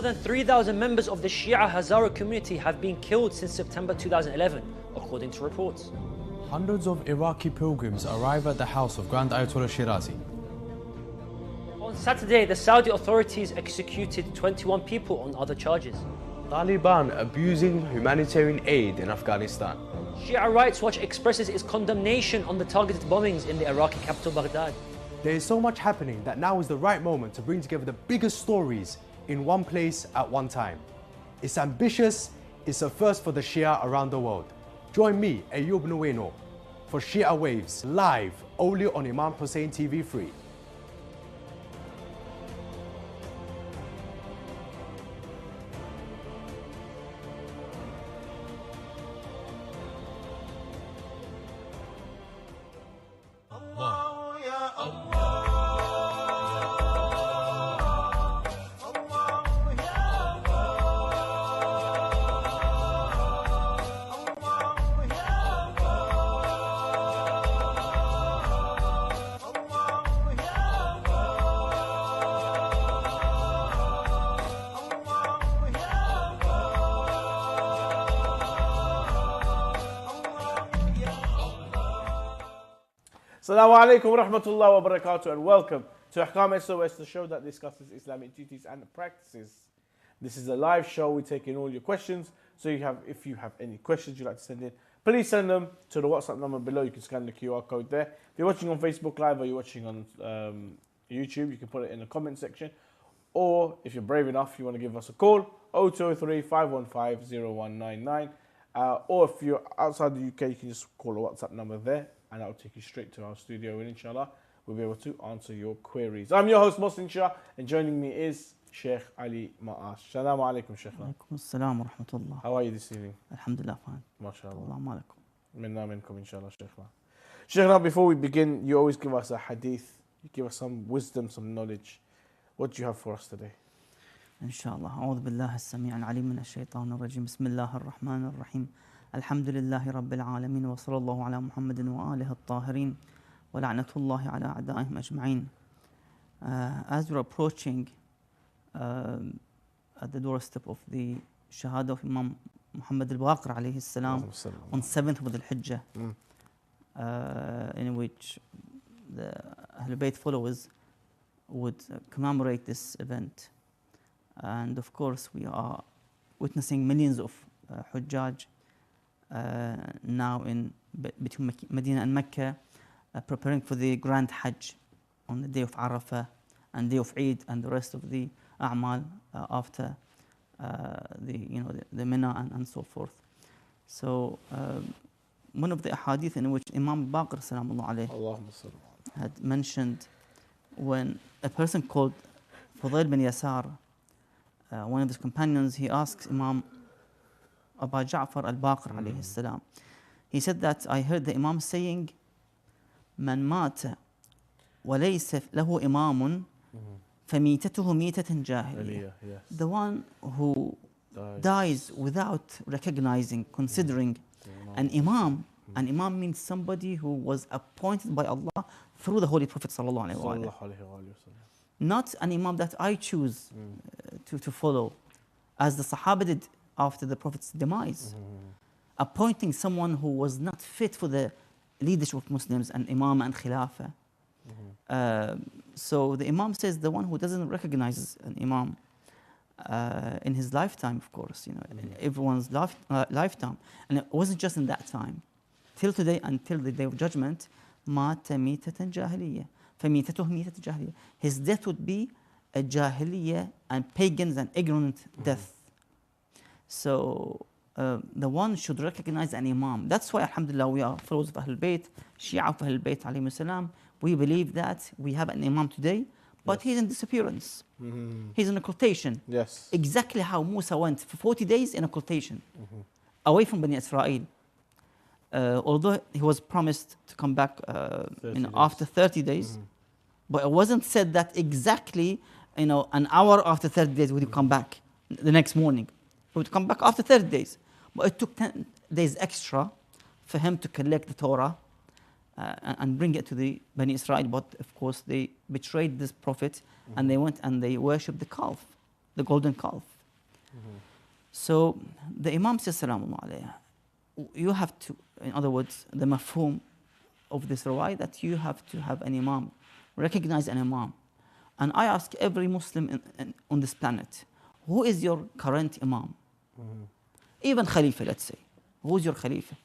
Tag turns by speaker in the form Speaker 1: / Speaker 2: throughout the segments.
Speaker 1: More than 3,000 members of the Shia Hazara community have been killed since September 2011, according to reports.
Speaker 2: Hundreds of Iraqi pilgrims arrive at the house of Grand Ayatollah Shirazi.
Speaker 1: On Saturday, the Saudi authorities executed 21 people on other charges.
Speaker 3: Taliban abusing humanitarian aid in Afghanistan.
Speaker 1: Shia Rights Watch expresses its condemnation on the targeted bombings in the Iraqi capital Baghdad.
Speaker 4: There is so much happening that now is the right moment to bring together the biggest stories in one place at one time. It's ambitious, it's a first for the Shia around the world. Join me, Ayoub Nueno, for Shia Waves, live only on Imam Hussein TV free.
Speaker 5: Assalamu alaikum wa rahmatullahi wa barakatuh, and welcome to Ahkam SOS, the show that discusses Islamic duties and practices. This is a live show. We take in all your questions. So if you have any questions you'd like to send in, please send them to the WhatsApp number below. You can scan the QR code there. If you're watching on Facebook Live or you're watching on YouTube, you can put it in the comment section. Or if you're brave enough, you want to give us a call, 0203 515 0199. Or if you're outside the UK, you can just call the WhatsApp number there, and that will take you straight to our studio, and inshallah, we'll be able to answer your queries. I'm your host, Mohsin Shia, and joining me is Sheikh Ali Ma'ash. Assalamu alaikum, Sheikh.
Speaker 6: Alaikum assalam wa rahmatullah.
Speaker 5: How are you this evening?
Speaker 6: Alhamdulillah, fine.
Speaker 5: MashaAllah.
Speaker 6: Assalamu alaikum.
Speaker 5: Minna minkum, inshallah, Sheikh. Sheikh, now before we begin, you always give us a hadith. You give us some wisdom, some knowledge. What do you have for us today?
Speaker 6: Inshallah. أعوذ بالله السميع العليم من الشيطان الرجيم. بسم الله الرحمن الرحيم. الحمد لله رب العالمين وصلى الله على محمد وآله الطاهرين ولعنة الله على أعدائهم أجمعين. As we're approaching at the doorstep of the Shahada of Imam Muhammad al-Baqir alayhi salam on 7th of Dhul Hijjah, in which the Ahlul Bayt followers would commemorate this event. And of course, we are witnessing millions of Hujjaj now in between Medina and Mecca, preparing for the Grand Hajj on the day of Arafah and day of Eid and the rest of the A'mal after the Mina and so forth. So one of the ahadith in which Imam Baqir salamullah alayhi had mentioned, when a person called Fudayl bin Yasar, one of his companions, he asks Imam Abu Ja'far al-Baqir alayhi salam. He said that I heard the Imam saying, "Man mata wa laysa lahu imamun famītatuhu mītatan jahiliyya." The one who dies without recognizing, considering an imam. An imam means somebody who was appointed by Allah through the Holy Prophet sallallahu alaihi wasallam. Not an imam that I choose to follow, as the Sahaba did after the Prophet's demise, appointing someone who was not fit for the leadership of Muslims and Imam and Khilafah. So the Imam says the one who doesn't recognize an Imam in his lifetime, of course, in everyone's lifetime, and it wasn't just in that time, till today, until the day of judgment, mata mitatan jahiliyyah. فَمِيتَتُهُ مِيتَةُ جَاهِلِيَّةٍ. His death would be a jahiliyyah and pagans and ignorant death. So the one should recognize an imam. That's why, alhamdulillah, we are followers of Ahlul Bayt, Shia of Ahlul Bayt alayhi salam. We believe that we have an imam today, but he's in disappearance. He's in occultation.
Speaker 5: Yes.
Speaker 6: Exactly how Musa went for 40 days in occultation, away from Bani Israel. Although he was promised to come back after 30 days, but it wasn't said that exactly, an hour after 30 days would he come back the next morning. He would come back after 30 days. But it took 10 days extra for him to collect the Torah and bring it to the Bani Israel. But of course, they betrayed this prophet and they went and they worshipped the calf. the golden calf. So the Imam says, Salamu alayhi, you have to, in other words, the mafhum of this riwayah, that you have to have an Imam, recognize an Imam. And I ask every Muslim on this planet, who is your current Imam? Even Khalifa, let's say. Who is your Khalifa?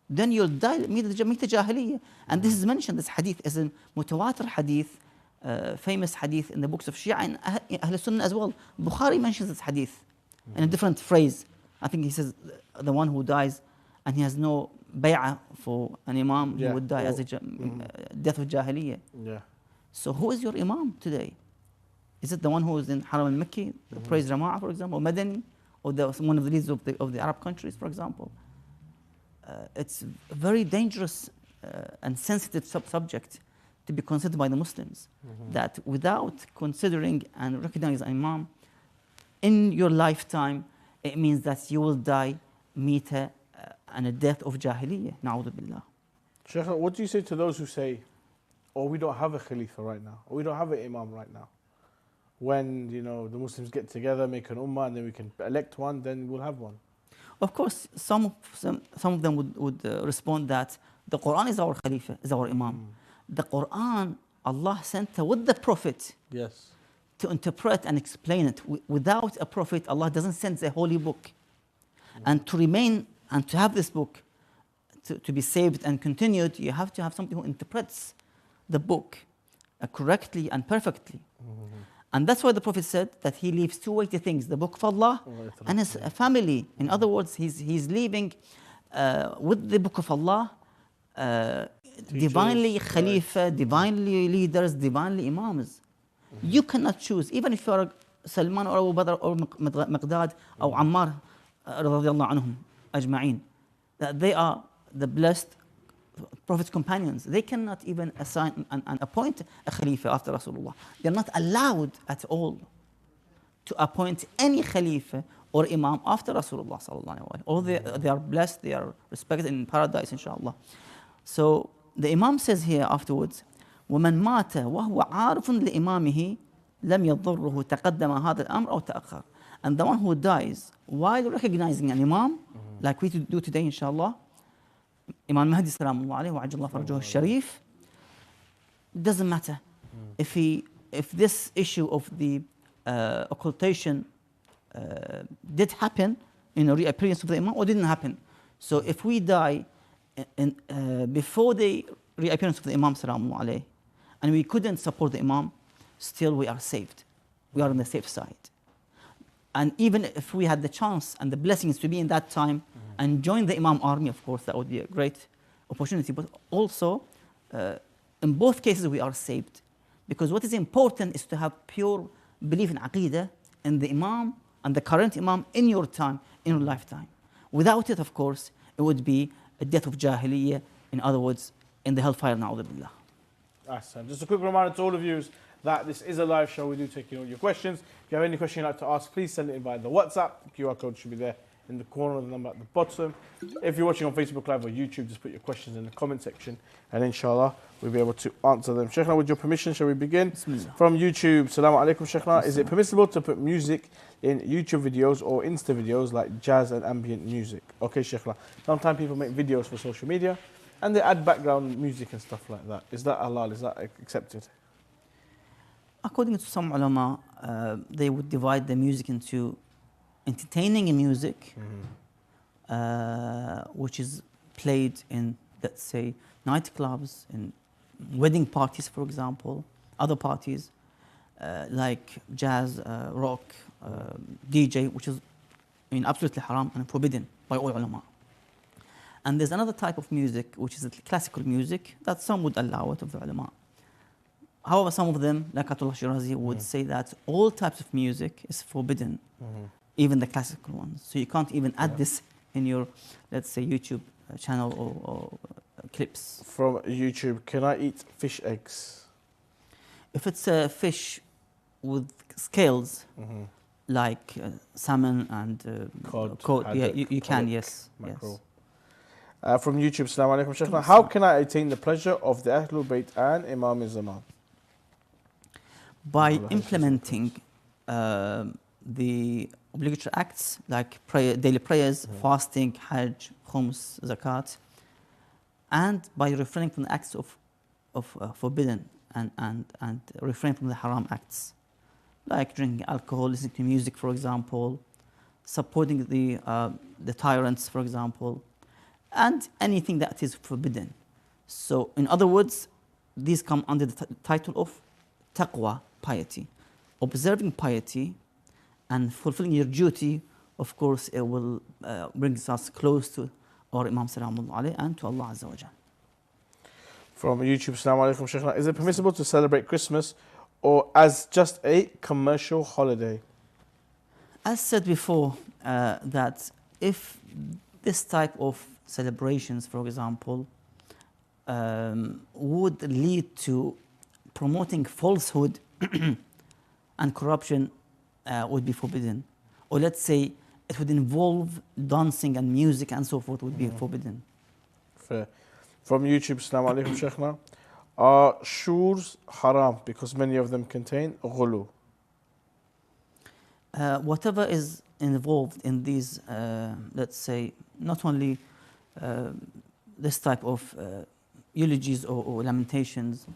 Speaker 6: Then you'll die meet Jahiliyyah. And this is mentioned, this hadith is a mutawatir hadith, famous hadith in the books of Shia and Ahl Sunnah as well. Bukhari mentions this hadith in a different phrase. I think he says, the one who dies and he has no bay'ah for an Imam, he would die as a death of Jahiliyyah. So who is your Imam today? Is it the one who is in Haram al-Makki, praise Jama'ah, for example, or Madani, or one of the leaders of the Arab countries, for example? It's a very dangerous and sensitive subject to be considered by the Muslims. That without considering and recognizing Imam in your lifetime, it means that you will die mita and a death of Jahiliyyah. Na'udhu billah.
Speaker 5: Sheikh, what do you say to those who say, oh, we don't have a Khalifa right now, or we don't have an Imam right now? When, you know, the Muslims get together, make an ummah, and then we can elect one, then we'll have one.
Speaker 6: Of course, some of them would respond that the Quran is our Khalifa, is our Imam. The Quran, Allah sent with the Prophet to interpret and explain it. Without a Prophet, Allah doesn't send the holy book. And to remain and to have this book, to be saved and continued, you have to have somebody who interprets the book correctly and perfectly. And that's why the Prophet said that he leaves two weighty things, the book of Allah and his family. In other words, he's leaving with the book of Allah, divinely Khalifa, divinely leaders, divinely Imams. You cannot choose, even if you are Salman or Abu Bakr or Miqdad or Ammar radiallahu anhum ajma'in, that they are the blessed Prophet's companions. They cannot even assign and appoint a Khalifa after Rasulullah. They're not allowed at all to appoint any Khalifa or Imam after Rasulullah sallallahu alaihi wasallam. Or they are blessed, they are respected in paradise, inshallah. So the Imam says here afterwards, وَمَنْ مَاتَ وَهُوَ عَارِفٌ لِإِمَامِهِ لَمْ يَضُرُّهُ تَقَدَّمَ هَذَا الْأَمْرَ أَوْ تَأَخَّرَ. And the one who dies while recognizing an Imam, like we do today, inshallah, Imam Mahdi Salamu alayhi wa ajjallah farjuhu sharif, doesn't matter if this issue of the occultation did happen in a reappearance of the Imam or didn't happen. So if we die before the reappearance of the Imam Salamu alayhi and we couldn't support the Imam, still we are saved. We are on the safe side. And even if we had the chance and the blessings to be in that time and join the Imam army, of course, that would be a great opportunity. But also, in both cases, we are saved. Because what is important is to have pure belief in Aqeedah, in the Imam and the current Imam in your time, in your lifetime. Without it, of course, it would be a death of Jahiliyyah, in other words, in the hellfire, na'udhu billah.
Speaker 5: Awesome. Just a quick reminder to all of you that this is a live show. We do take all your questions. If you have any question you'd like to ask, please send it in via the WhatsApp. The QR code should be there in the corner of the number at the bottom. If you're watching on Facebook Live or YouTube, just put your questions in the comment section and inshallah we'll be able to answer them. Sheikhna, with your permission, shall we begin? From YouTube, Assalamu alaikum Sheikhna. Is it permissible to put music in YouTube videos or Insta videos like jazz and ambient music? Okay, Sheikhna. Sometimes people make videos for social media and they add background music and stuff like that. Is that halal? Is that accepted?
Speaker 6: According to some ulama, they would divide the music into entertaining music, which is played in, let's say, nightclubs, in wedding parties, for example, other parties, like jazz, rock, DJ, which is absolutely haram and forbidden by all ulama. And there's another type of music, which is classical music, that some would allow it of the ulama. However, some of them, like Ayatollah Shirazi, would say that all types of music is forbidden, even the classical ones. So you can't even add this in your, let's say, YouTube channel or clips.
Speaker 5: From YouTube, can I eat fish eggs?
Speaker 6: If it's a fish with scales, like salmon and cod, yeah, you can, yes.
Speaker 5: Mackerel. From YouTube, Assalamu alaikum Sheikhna. How can I attain the pleasure of the Ahlul Bayt and Imam Zaman?
Speaker 6: By implementing the obligatory acts like daily prayers, fasting, Hajj, Khums, Zakat, and by refraining from the acts of forbidden and refrain from the haram acts, like drinking alcohol, listening to music, for example, supporting the tyrants, for example, and anything that is forbidden. So, in other words, these come under the title of taqwa, piety. Observing piety and fulfilling your duty, of course, it will bring us close to our Imam Salamullah alayhi and to Allah Azza wa Jal.
Speaker 5: From YouTube, Assalamu alaikum, Sheikh. Is it permissible to celebrate Christmas or as just a commercial holiday?
Speaker 6: As said before, that if this type of celebrations, for example, would lead to promoting falsehood and corruption, would be forbidden. Or let's say it would involve dancing and music and so forth, would be forbidden.
Speaker 5: Fair. From YouTube, Assalamu alaikum, Sheikhna. Are shurs haram because many of them contain ghulu?
Speaker 6: Whatever is involved in these, let's say, not only this type of eulogies or lamentations,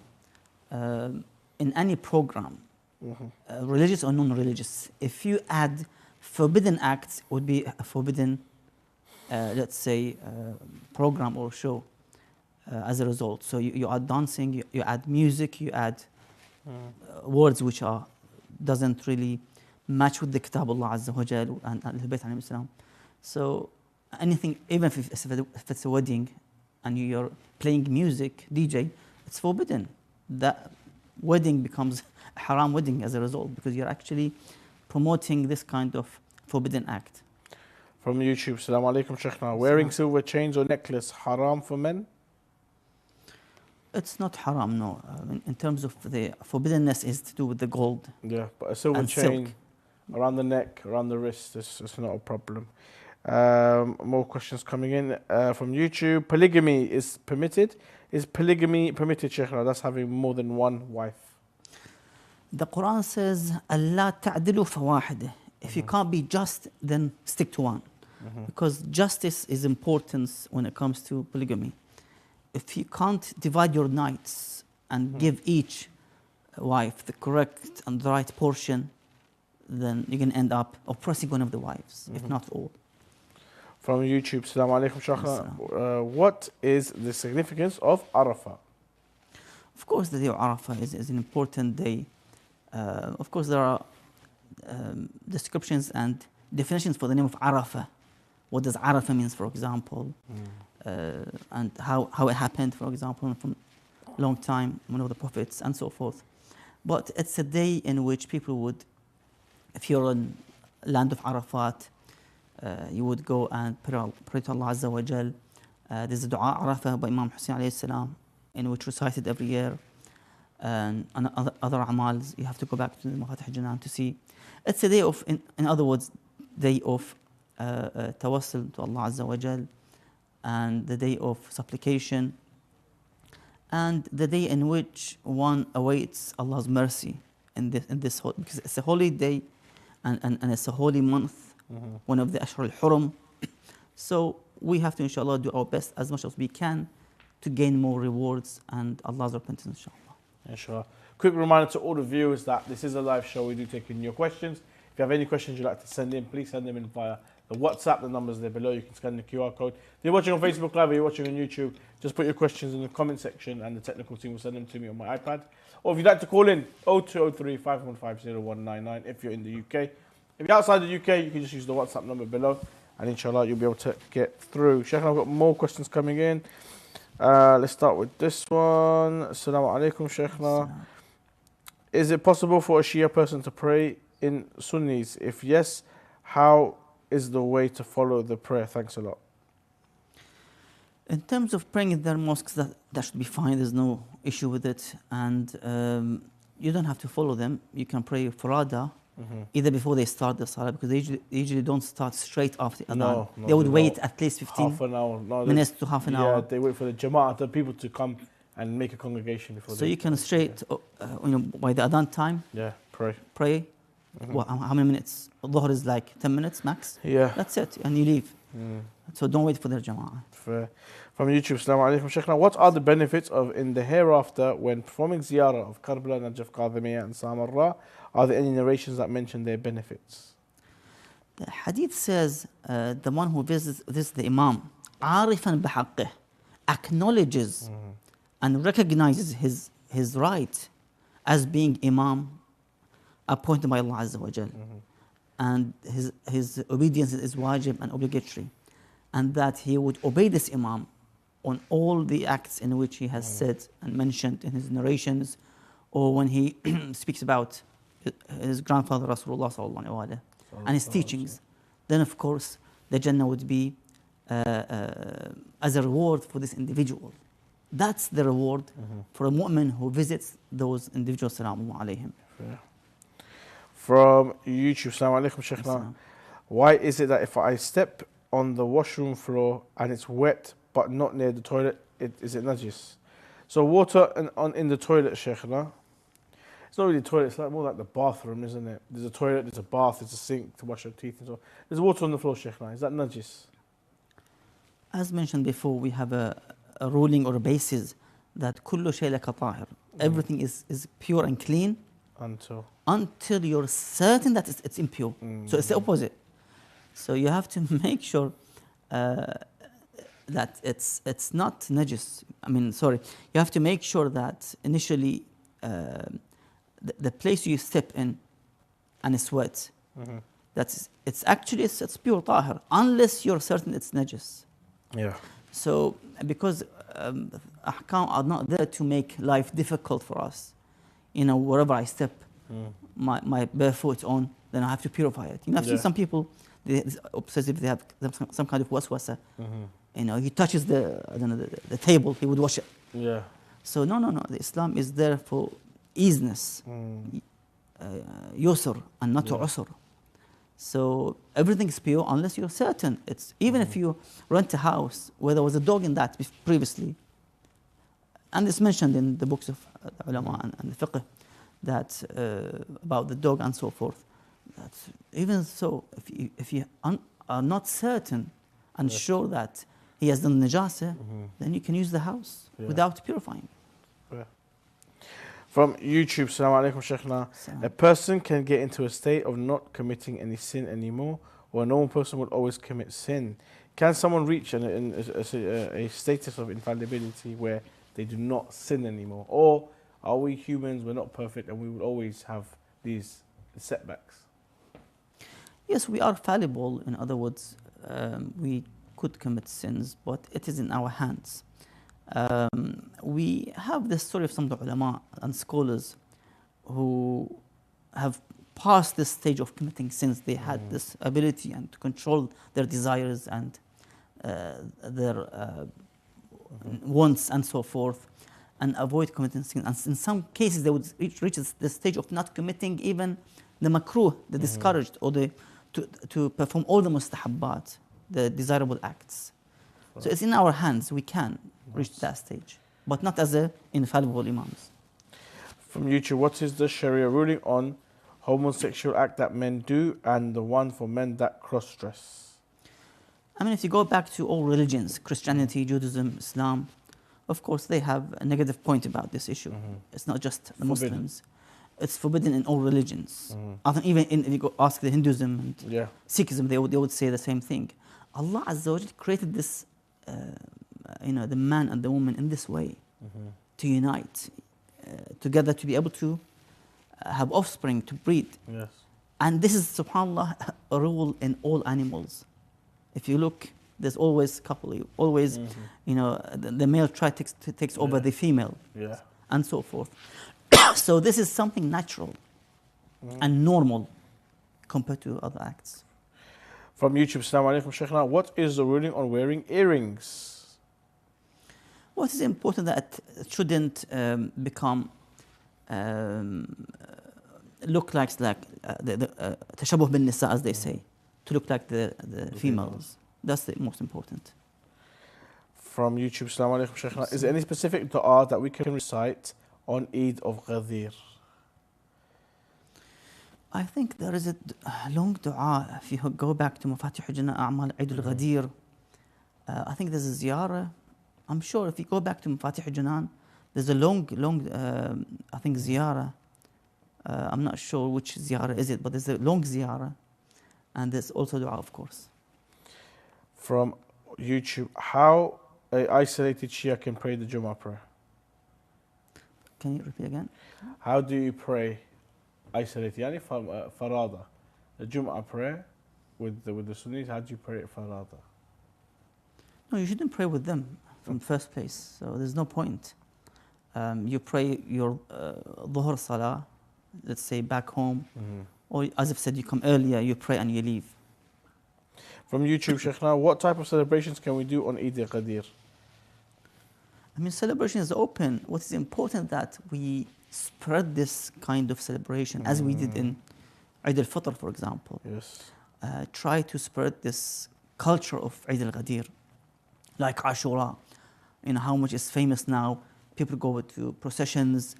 Speaker 6: in any program, religious or non-religious, if you add forbidden acts, would be a forbidden, let's say, program or show as a result. So you add dancing, you add music, you add words which doesn't really match with the Kitab Allah Azza wa Jal and Al-Bayt alayhi salam. So anything, even if it's a wedding and you're playing music, DJ, it's forbidden. That wedding becomes a haram wedding as a result, because you're actually promoting this kind of forbidden act.
Speaker 5: From YouTube, Assalamu alaikum, Sheikhna. Wearing silver chains or necklace, haram for men?
Speaker 6: It's not haram, no. In terms of the forbiddenness is to do with the gold.
Speaker 5: Yeah, but a silver
Speaker 6: and
Speaker 5: chain
Speaker 6: silk.
Speaker 5: Around the neck, around the wrist, it's not a problem. More questions coming in from YouTube. Polygamy is permitted. Is polygamy permitted, Sheikhna? That's having more than one wife.
Speaker 6: The Quran says, Allah ta'dilu fawahide. If you can't be just, then stick to one. Because justice is important when it comes to polygamy. If you can't divide your nights and give each wife the correct and the right portion, then you can end up oppressing one of the wives, if not all.
Speaker 5: From YouTube, Assalamu alaikum, Sheikhna. What is the significance of Arafah?
Speaker 6: Of course, the day of Arafah is an important day. Of course, there are descriptions and definitions for the name of Arafah. What does Arafah means, for example, and how it happened, for example, from a long time, one of the prophets, and so forth. But it's a day in which people would, if you're in land of Arafat, you would go and pray to Allah Azza wa Jal. There's a dua Arafah by Imam Hussein alayhi salam, in which recited every year. And other amals, you have to go back to the Mafatih Janan to see. It's a day of, in other words, day of tawassul to Allah Azza wa Jal, and the day of supplication, and the day in which one awaits Allah's mercy in this because it's a holy day, and it's a holy month, one of the Ashhur al-Hurum. So we have to, inshallah, do our best as much as we can to gain more rewards and Allah's repentance, inshallah.
Speaker 5: Inshallah. Quick reminder to all the viewers that this is a live show. We do take in your questions. If you have any questions you'd like to send in, please send them in via the WhatsApp. The number's there below. You can scan the QR code. If you're watching on Facebook Live or you're watching on YouTube, just put your questions in the comment section and the technical team will send them to me on my iPad. Or if you'd like to call in, 0203 515 0199 if you're in the UK. If you're outside the UK, you can just use the WhatsApp number below, and inshallah you'll be able to get through. Sheikh, I've got more questions coming in. Let's start with this one. Assalamu alaikum, Sheikhna. Is it possible for a Shia person to pray in Sunnis? If yes, how is the way to follow the prayer? Thanks a lot.
Speaker 6: In terms of praying in their mosques, that should be fine. There's no issue with it. And you don't have to follow them. You can pray Farada either before they start the Salah, because they usually don't start straight after the Adhan.
Speaker 5: No,
Speaker 6: they would wait at least 15
Speaker 5: half an hour. No,
Speaker 6: minutes to half an hour.
Speaker 5: Yeah, they wait for the Jama'at, the people to come and make a congregation before.
Speaker 6: So you can straight, by the Adhan time,
Speaker 5: pray.
Speaker 6: Well, how many minutes? Dhuhr is like 10 minutes max.
Speaker 5: Yeah.
Speaker 6: That's it, and you leave. So don't wait for their jama'ah.
Speaker 5: Fair. From YouTube, Assalamu alaikum, Sheikhna. What are the benefits of in the hereafter when performing ziyarah of Karbala, Najaf, Qadhimiyya and Samarra? Are there any narrations that mention their benefits?
Speaker 6: The hadith says the one who visits the Imam, عارفا بحقه, acknowledges and recognizes his right as being Imam appointed by Allah Azza wa Jal. And his obedience is wajib and obligatory. And that he would obey this Imam on all the acts in which he has said and mentioned in his narrations, or when he speaks about his grandfather Rasulullah sallallahu alaihi wasallam and his teachings. Then of course the Jannah would be as a reward for this individual. That's the reward for a mu'min who visits those individuals. Salamu alayhim.
Speaker 5: From YouTube, Assalamu alaikum, Sheikhna. Why is it that if I step on the washroom floor and it's wet but not near the toilet, is it najis? So water in the toilet, Sheikhna, it's not really a toilet, it's like more like the bathroom, isn't it? There's a toilet, there's a bath, there's a sink to wash your teeth and so on. There's water on the floor, Sheikhna, is that najis?
Speaker 6: As mentioned before, we have a ruling or a basis that kullu shay laka tahir. Everything is pure and clean until you're certain that it's impure. So it's the opposite. So you have to make sure that it's not najis. You have to make sure that initially the place you step in and it's wet, it's pure tahir, unless you're certain it's najis.
Speaker 5: Yeah.
Speaker 6: So because ahkam are not there to make life difficult for us. Wherever I step my barefoot on, then I have to purify it. I've seen some people, they're obsessive, they have some kind of waswasa. He touches the table, he would wash it.
Speaker 5: Yeah.
Speaker 6: So no. The Islam is there for easiness, yusr and not usr. So everything is pure unless you're certain. It's even if you rent a house where there was a dog in that previously, and it's mentioned in the books of ulama and the fiqh that about the dog and so forth. That even so, if you are not certain and sure that he has done najasa, then you can use the house without purifying.
Speaker 5: From YouTube, Assalamu alaikum, Sheikhna. A person can get into a state of not committing any sin anymore, or a normal person would always commit sin. Can someone reach a status of infallibility where they do not sin anymore? Or are we humans, we're not perfect, and we will always have these setbacks?
Speaker 6: Yes, we are fallible. In other words, we could commit sins, but it is in our hands. We have the story of some of the ulama and scholars who have passed this stage of committing sins. They had this ability and to control their desires and their wants and so forth, and avoid committing sins. And in some cases, they would reach the stage of not committing even the makruh, the discouraged, or to perform all the mustahabbat, the desirable acts. So it's in our hands. We can reach that stage, but not as infallible imams.
Speaker 5: From YouTube, what is the Sharia ruling on homosexual act that men do and the one for men that cross-dress?
Speaker 6: If you go back to all religions, Christianity, Judaism, Islam, of course they have a negative point about this issue. It's not just the Muslims. It's forbidden in all religions. Even if you go ask the Hinduism and Sikhism, they would say the same thing. Allah Azza wa Jal created this, the man and the woman in this way, to unite together, to be able to have offspring, to breed.
Speaker 5: Yes.
Speaker 6: And this is, subhanAllah, a rule in all animals. If you look, there's always couple, always, the male tribe takes over the female, and so forth. So this is something natural and normal compared to other acts.
Speaker 5: From YouTube, Assalamu alaikum, Sheikhna. What is the ruling on wearing earrings?
Speaker 6: What is important that it shouldn't become look like the tashabuh bin nisa, as they say, to look like the females. That's the most important.
Speaker 5: From YouTube, Assalamu alaikum, Sheikhna. Is there any specific dua that we can recite on Eid of Ghadir?
Speaker 6: I think there is a long dua. If you go back to Mafatih Jannah A'mal Eid al-Ghadir, I think there's a ziyarah. I'm sure if you go back to Mafatih Jannah, there's a long, I think ziyarah. I'm not sure which ziyarah is it, but there's a long ziyarah. And there's also dua, of course.
Speaker 5: From YouTube, how a isolated Shia can pray the Jummah prayer?
Speaker 6: Can you repeat again?
Speaker 5: How do you pray isolated? Yani farada. The Jummah prayer with the Sunnis, how do you pray it farada?
Speaker 6: No, you shouldn't pray with them from first place. So there's no point. You pray your dhuhr salah, let's say back home. Or as I've said, you come earlier, you pray and you leave.
Speaker 5: From YouTube, Sheikh, now, what type of celebrations can we do on Eid al-Ghadir?
Speaker 6: I mean, celebration is open. What is important that we spread this kind of celebration, as we did in Eid al-Fitr, for example.
Speaker 5: Yes.
Speaker 6: Try to spread this culture of Eid al-Ghadir, like Ashura. You know how much is famous now. People go to processions,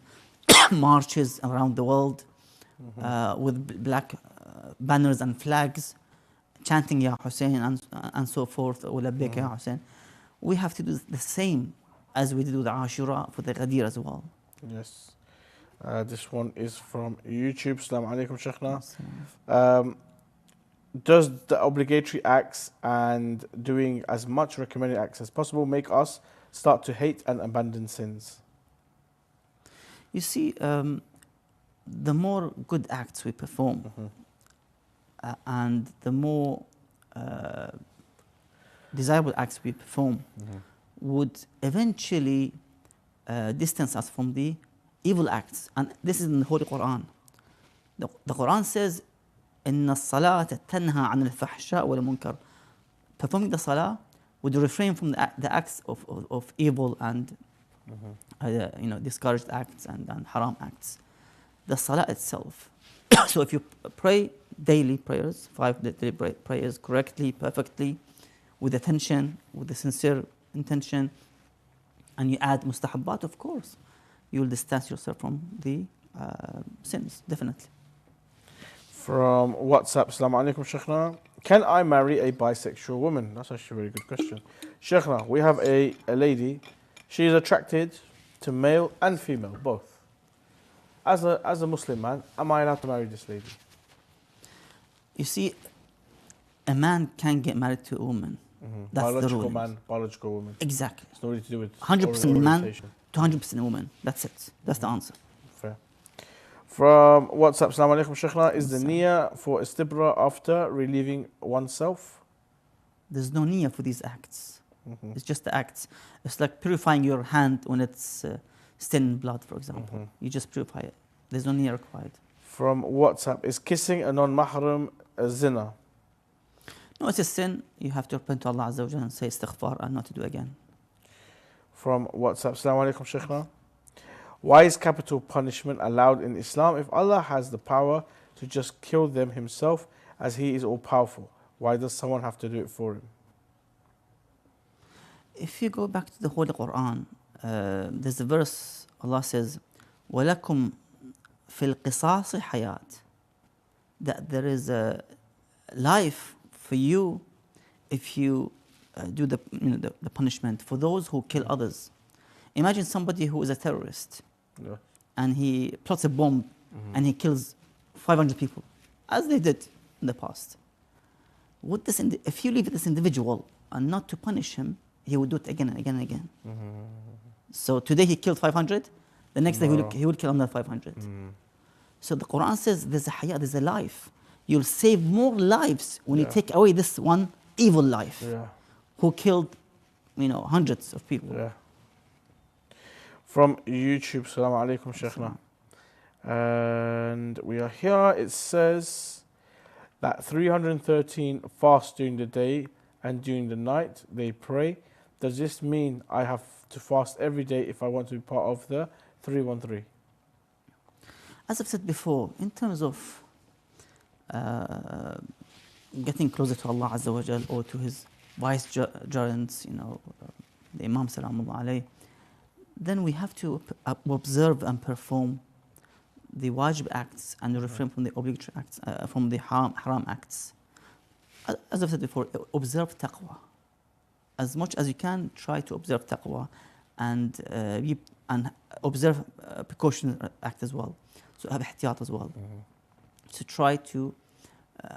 Speaker 6: marches around the world with black banners and flags, chanting Ya Hussein and so forth, or Labbaik Ya Hussein. We have to do the same as we did with Ashura for the Ghadir as well.
Speaker 5: Yes. This one is from YouTube. Assalamu alaikum, Sheikhna. Does the obligatory acts and doing as much recommended acts as possible make us start to hate and abandon sins?
Speaker 6: You see, the more good acts we perform, and the more desirable acts we perform, would eventually distance us from the evil acts. And this is in the Holy Quran. The Quran says, إن الصلاة تنهى عن الفحشاء والمنكر. Performing the salah would refrain from the acts of evil and discouraged acts and haram acts. The salah itself. So if you pray daily prayers, 5 daily prayers correctly, perfectly, with attention, with the sincere intention, and you add mustahabbat, of course, you will distance yourself from the sins, definitely.
Speaker 5: From WhatsApp, Assalamu alaikum, Sheikhna. Can I marry a bisexual woman? That's actually a very good question. Sheikhna, we have a lady. She is attracted to male and female, both. As a Muslim man, am I allowed to marry this lady?
Speaker 6: You see, a man can get married to a woman. That's
Speaker 5: Biological
Speaker 6: the
Speaker 5: man, biological woman.
Speaker 6: Exactly.
Speaker 5: It's nothing to do with
Speaker 6: 100% man
Speaker 5: orientation.
Speaker 6: to 100% woman. That's it. That's the answer.
Speaker 5: Fair. From WhatsApp, Assalamu alaikum, Sheikhna. Is the niyyah for istibra after relieving oneself?
Speaker 6: There's no niyyah for these acts. It's just the acts. It's like purifying your hand when it's stained in blood, for example. You just purify it. There's no niyyah required.
Speaker 5: From WhatsApp, is kissing a non-mahram a zina?
Speaker 6: No, it's a sin. You have to repent to Allah Azza wa Jalla and say istighfar and not to do again.
Speaker 5: From WhatsApp, Assalamu alaikum, Sheikhna. Why is capital punishment allowed in Islam if Allah has the power to just kill them himself as he is all powerful? Why does someone have to do it for him?
Speaker 6: If you go back to the Holy Quran, there's a verse, Allah says, وَلَكُمْ فِي الْقِصَاصِ حَيَاةٌ, that there is a life for you if you do the punishment for those who kill others. Imagine somebody who is a terrorist and he plots a bomb and he kills 500 people, as they did in the past. If you leave this individual and not to punish him, he would do it again and again and again. So today he killed 500, the next day he will kill another 500. So the Quran says there's a hayat, there's a life. You'll save more lives when you take away this one evil life who killed hundreds of people.
Speaker 5: From YouTube, Assalamu alaikum, Sheikhna. And we are here. It says that 313 fast during the day and during the night they pray. Does this mean I have to fast every day if I want to be part of the 313?
Speaker 6: As I've said before, in terms of getting closer to Allah Azza wa Jal or to His vicegerents, the Imam Salamullah alayhi, then we have to observe and perform the wajib acts and refrain from the obligatory acts, from the haram acts. As I've said before, observe taqwa. As much as you can, try to observe taqwa and observe precaution act as well. So have ihtiyat as well. So try to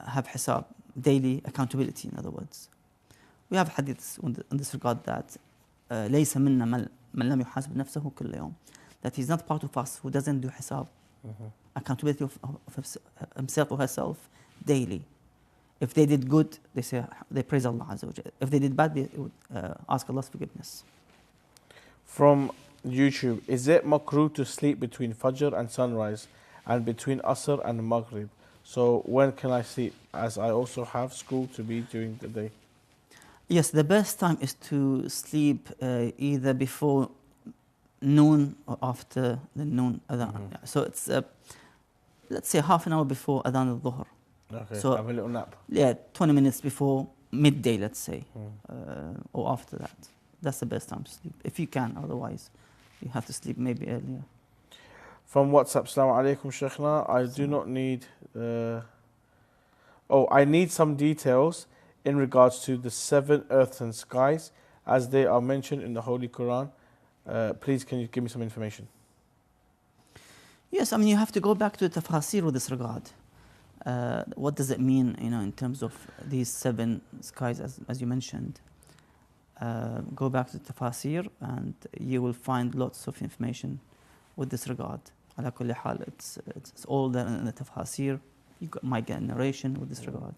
Speaker 6: have hisab, daily accountability, in other words. We have hadiths in this regard that ليس منا من لم يحاسب نفسه كل يوم. That he's not part of us who doesn't do hisab, accountability of himself or herself daily. If they did good, they praise Allah Azza wa Jalla. If they did bad, they would ask Allah's forgiveness.
Speaker 5: From YouTube, is it makruh to sleep between Fajr and sunrise and between Asr and Maghrib? So when can I sleep, as I also have school to be during the day?
Speaker 6: Yes, the best time is to sleep either before noon or after the noon adhan. So it's, let's say, half an hour before adhan al-dhuhr.
Speaker 5: Okay,
Speaker 6: So
Speaker 5: have a little nap.
Speaker 6: Yeah, 20 minutes before midday, let's say, or after that. That's the best time to sleep, if you can. Otherwise, you have to sleep maybe earlier.
Speaker 5: From WhatsApp, Assalamu alaikum, Sheikhna. I do not need... I need some details in regards to the 7 earths and skies, as they are mentioned in the Holy Quran. Please, can you give me some information?
Speaker 6: Yes, I mean, you have to go back to the tafsir with this regard. What does it mean, in terms of these 7 skies, as you mentioned? Go back to the tafsir and you will find lots of information with this regard. Ala kulli hal, it's all there in the tafsir. You might get a narration with this regard.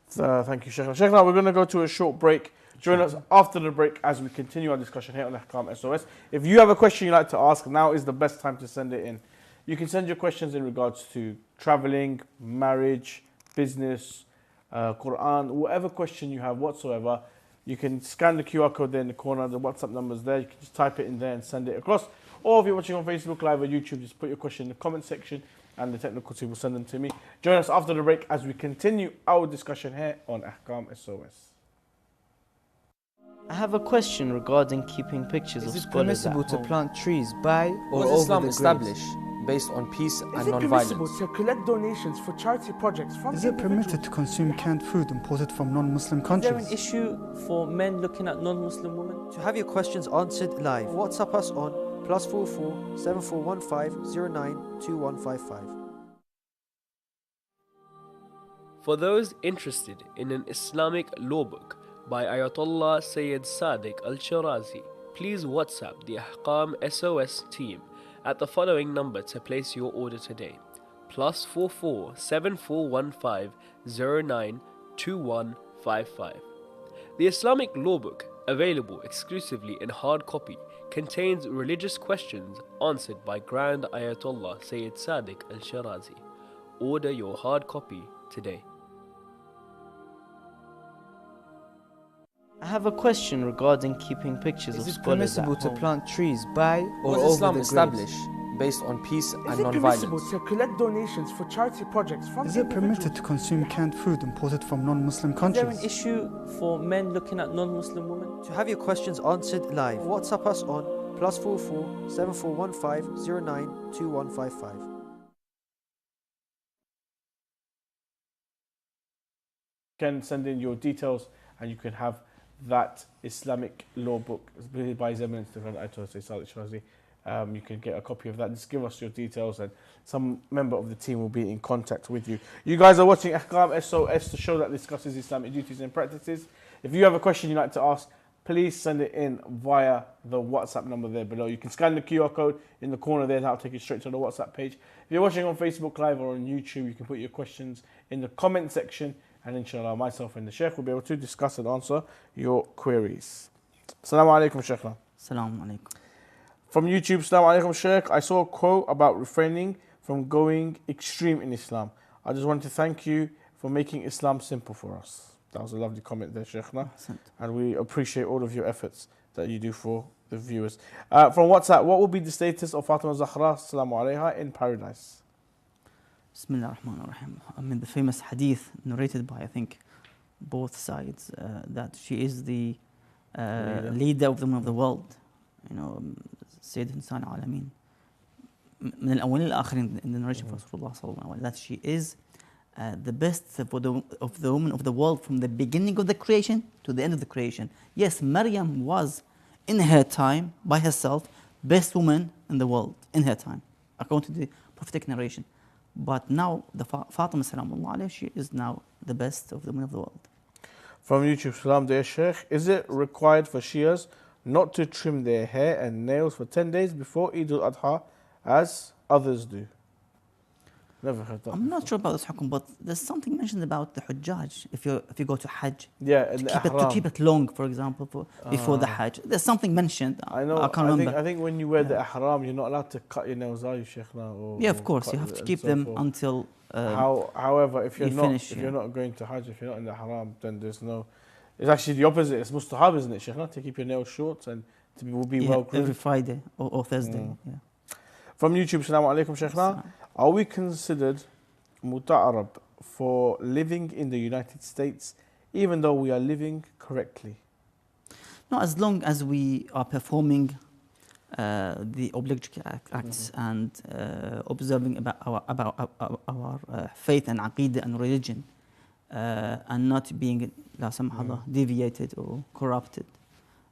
Speaker 5: Thank you, Sheikhna. Sheikhna, we're going to go to a short break. Join us after the break as we continue our discussion here on Ahkam SOS. If you have a question you'd like to ask, now is the best time to send it in. You can send your questions in regards to traveling, marriage, business, Quran, whatever question you have whatsoever. You can scan the QR code there in the corner, the WhatsApp number's there. You can just type it in there and send it across. Or if you're watching on Facebook Live or YouTube, just put your question in the comment section and the technical team will send them to me. Join us after the break as we continue our discussion here on Ahkam SOS.
Speaker 7: I have a question regarding keeping pictures of scholars.
Speaker 8: Is it permissible to plant trees by or
Speaker 9: Was Islam
Speaker 8: over the
Speaker 9: established
Speaker 8: graves?
Speaker 9: based on peace and
Speaker 10: Is it
Speaker 9: non-violence?
Speaker 10: permissible to collect donations for charity projects from
Speaker 11: Is it permitted to consume canned food imported from non-Muslim
Speaker 1: Is
Speaker 11: countries?
Speaker 1: there an issue for men looking at non-Muslim women?
Speaker 12: To have your questions answered live, WhatsApp us on +44 7415 092155.
Speaker 13: For those interested in an Islamic law book by Ayatollah Sayyid Sadiq Al-Shirazi, please WhatsApp the Ahkam SOS team at the following number to place your order today: +44 7415 092155. The Islamic law book, available exclusively in hard copy, contains religious questions answered by Grand Ayatollah Sayyid Sadiq Al-Shirazi. Order your hard copy today.
Speaker 7: I have a question regarding keeping pictures of
Speaker 8: Is it
Speaker 7: scholars
Speaker 8: permissible
Speaker 7: at
Speaker 8: to
Speaker 7: home.
Speaker 8: plant trees by or
Speaker 9: Was
Speaker 8: over
Speaker 9: Islam
Speaker 8: the graves?
Speaker 9: established based on peace
Speaker 10: Is
Speaker 9: and
Speaker 10: it permissible
Speaker 9: non-violence?
Speaker 10: to collect donations for charity projects from
Speaker 11: Is it permitted to consume canned food imported from non-Muslim
Speaker 1: Is there an
Speaker 11: countries?
Speaker 1: issue for men looking at non-Muslim women?
Speaker 12: To have your questions answered live, WhatsApp us on +44 7415 092155.
Speaker 5: You can send in your details and you can have that Islamic law book by His Eminence the Grand Ayatollah Sayyid Sadiq Shirazi. You can get a copy of that. Just give us your details and some member of the team will be in contact with you. You guys are watching Ahkam SOS, the show that discusses Islamic duties and practices. If you have a question you'd like to ask, please send it in via the WhatsApp number there below. You can scan the QR code in the corner there, that'll take you straight to the WhatsApp page. If you're watching on Facebook Live or on YouTube, you can put your questions in the comment section and inshallah myself and the Sheikh will be able to discuss and answer your queries. Assalamu alaikum, Sheikhna.
Speaker 6: Assalamu alaikum.
Speaker 5: From YouTube, Assalamu alaikum, Sheikh. I saw a quote about refraining from going extreme in Islam. I just want to thank you for making Islam simple for us. That was a lovely comment there, Sheikhna. And we appreciate all of your efforts that you do for the viewers. From WhatsApp, what will be the status of Fatima Zahra, Assalamu alaiha, in paradise?
Speaker 6: Bismillah ar-Rahman ar-Rahim. I mean, the famous hadith narrated by, I think, both sides, that she is the leader of the world. Sayyid Insan Alameen. من الأولين للآخرين in the narration of Rasulullah صلى الله عليه وسلم that she is the best of the women of the world from the beginning of the creation to the end of the creation. Yes, Maryam was in her time by herself best woman in the world in her time according to the prophetic narration. But now the Fatima salamullah alayha, she is now the best of the women of the world.
Speaker 5: From YouTube, Salam dear Sheikh, is it required for Shias not to trim their hair and nails for 10 days before Eid al-Adha as others do? Never heard that.
Speaker 6: I'm not sure about this hukum, but there's something mentioned about the Hujjaj. If you go to Hajj,
Speaker 5: yeah,
Speaker 6: to keep it long, for example, before the Hajj. There's something mentioned.
Speaker 5: I know.
Speaker 6: I can't remember.
Speaker 5: I think when you wear the ihram, you're not allowed to cut your nails, are you, Sheikh? Now,
Speaker 6: yeah, of course, you have to keep them until.
Speaker 5: However, if you're not going to Hajj, if you're not in the haram, then there's no. It's actually the opposite. It's mustahab, isn't it, Sheikh? To keep your nails short and to be well groomed.
Speaker 6: Every Friday or Thursday. Yeah.
Speaker 5: From YouTube, Assalamu alaikum, Sheikh. Are we considered muta'arab for living in the United States, even though we are living correctly?
Speaker 6: No, as long as we are performing the obligatory acts and observing about our faith and aqidah and religion, and not being, la samah Allah, deviated or corrupted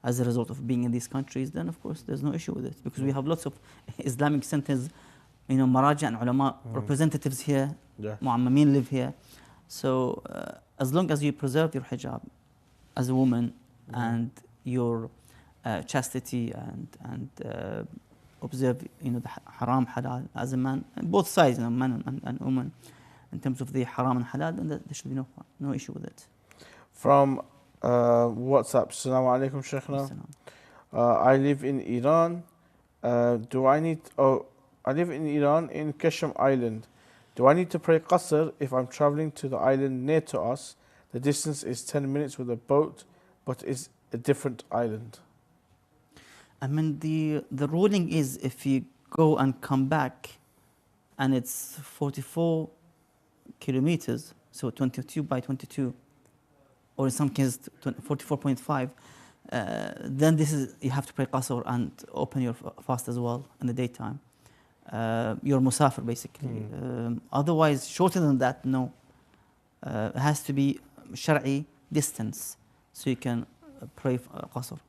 Speaker 6: as a result of being in these countries, then of course there's no issue with it, because we have lots of Islamic centers, maraja and ulama representatives here, mu'ammamin live here. So as long as you preserve your hijab as a woman and your chastity and observe the haram halal as a man, and both sides, man and woman, in terms of the haram and halal, then there should be no issue with it.
Speaker 5: From WhatsApp, Assalamu alaikum, Sheikhna. I live in Iran. I live in Iran in Kesham Island. Do I need to pray qasr if I'm traveling to the island near to us? The distance is 10 minutes with a boat, but it's a different island.
Speaker 6: I mean, the ruling is if you go and come back and it's 44 kilometers, so 22 by 22, or in some cases 44.5, then you have to pray qasr and open your fast as well in the daytime. You're musafir basically. Otherwise, shorter than that, no. It has to be shar'i distance, so you can pray qasr.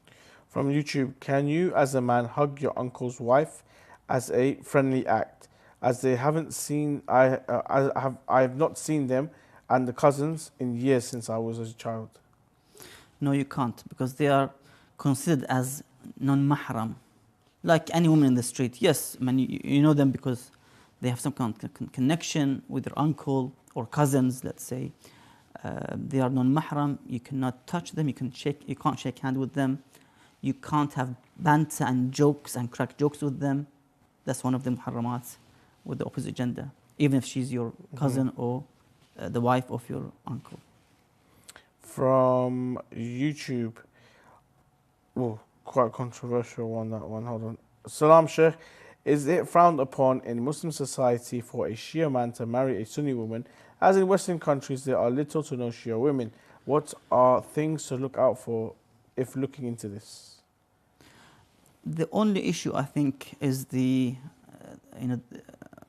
Speaker 5: From YouTube, can you as a man hug your uncle's wife as a friendly act, as they haven't seen, I have not seen them and the cousins in years since I was a child?
Speaker 6: No, you can't, because they are considered as non-mahram. Like any woman in the street. Yes, I mean, you know them because they have some kind of connection with their uncle or cousins, let's say. They are non-mahram. You cannot touch them. You can't shake hands with them. You can't have banter and jokes and crack jokes with them. That's one of the muharramat with the opposite gender, even if she's your cousin or the wife of your uncle.
Speaker 5: From YouTube, quite controversial one, that one. Hold on. Salam, Sheikh. Is it frowned upon in Muslim society for a Shia man to marry a Sunni woman? As in Western countries, there are little to no Shia women. What are things to look out for if looking into this?
Speaker 6: The only issue, I think, is the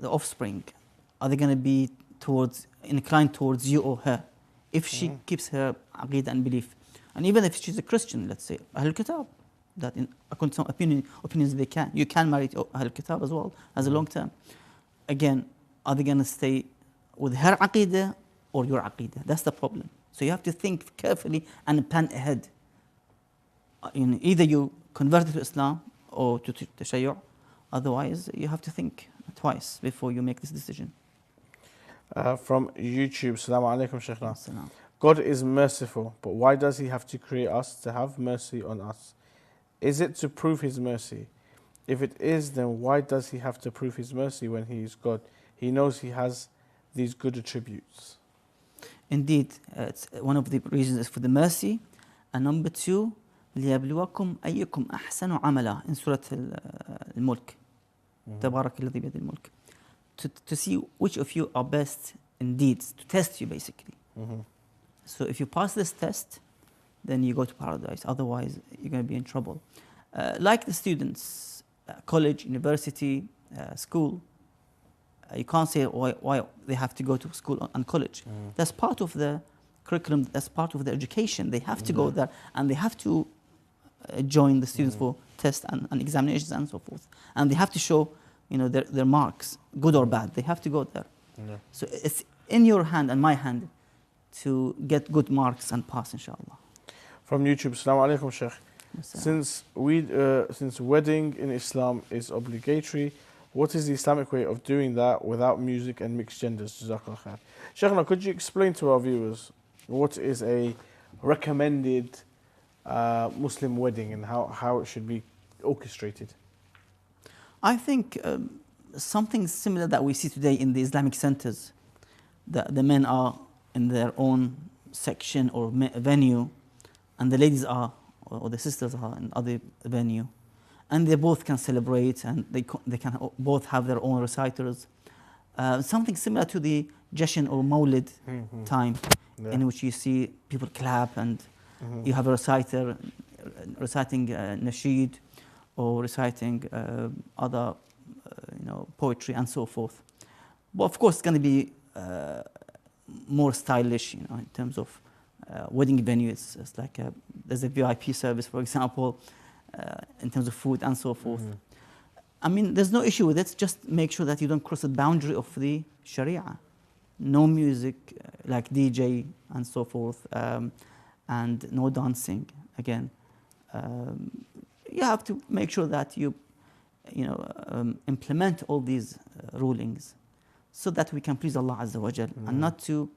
Speaker 6: offspring. Are they going to be inclined towards you or her? If she keeps her aqidah and belief, and even if she's a Christian, let's say Ahlul Kitab, that according to some opinions you can marry Ahlul Kitab as well as a long term. Again, are they going to stay with her aqidah or your aqidah? That's the problem. So you have to think carefully and plan ahead. Either you convert to Islam or to Tashayyu', otherwise you have to think twice before you make this decision.
Speaker 5: From YouTube, Assalamu alaikum, Sheikhna. God is merciful, but why does He have to create us to have mercy on us? Is it to prove His mercy? If it is, then why does He have to prove His mercy when He is God? He knows He has these good attributes.
Speaker 6: Indeed, it's one of the reasons is for the mercy. And number two, لِيَبْلُوَكُمْ أَيُّكُمْ أَحْسَنُ عَمَلًا in Surah Al-Mulk. تبارك الذي بيده الملك. To see which of you are best in deeds, to test you basically. So if you pass this test, then you go to paradise. Otherwise, you're going to be in trouble. Like the students, college, university, school, you can't say why they have to go to school and college. That's part of the curriculum, that's part of the education. They have to go there, and they have to join the students for tests and examinations and so forth. And they have to show, their marks, good or bad. They have to go there. So it's in your hand and my hand to get good marks and pass, inshallah.
Speaker 5: From YouTube, Assalamu alaikum, Sheikh. Since wedding in Islam is obligatory, what is the Islamic way of doing that without music and mixed genders? Jazakallah khair. Sheikhna, could you explain to our viewers what is a recommended Muslim wedding and how it should be orchestrated?
Speaker 6: I think something similar that we see today in the Islamic centers. The men are in their own section or venue, and the ladies are, or the sisters are in other venue, and they both can celebrate, and they can both have their own reciters. Something similar to the Jashin or Mawlid time, in which you see people clap, and you have a reciter reciting nasheed or reciting other poetry and so forth. But of course, it's going to be more stylish, in terms of wedding venue. It's like there's a VIP service, for example, in terms of food and so forth. I mean, there's no issue with it. Just make sure that you don't cross the boundary of the Sharia. No music, like DJ and so forth, and no dancing. Again, you have to make sure that you implement all these rulings, so that we can please Allah Azza wa Jal, and not to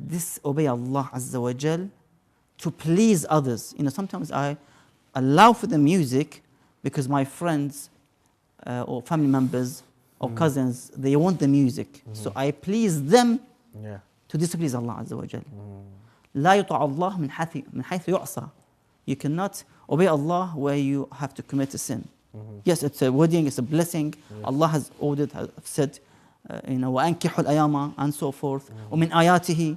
Speaker 6: disobey Allah Azza wa Jal to please others. Sometimes I allow for the music because my friends or family members or cousins, they want the music. So I please them to displease Allah Azza wa Jal. لا يطع الله من حيث يعصى. You cannot obey Allah where you have to commit a sin. Yes, it's a wedding, it's a blessing. Allah has ordered, has said, وأنكحوا الأيام and so forth. ومن آياته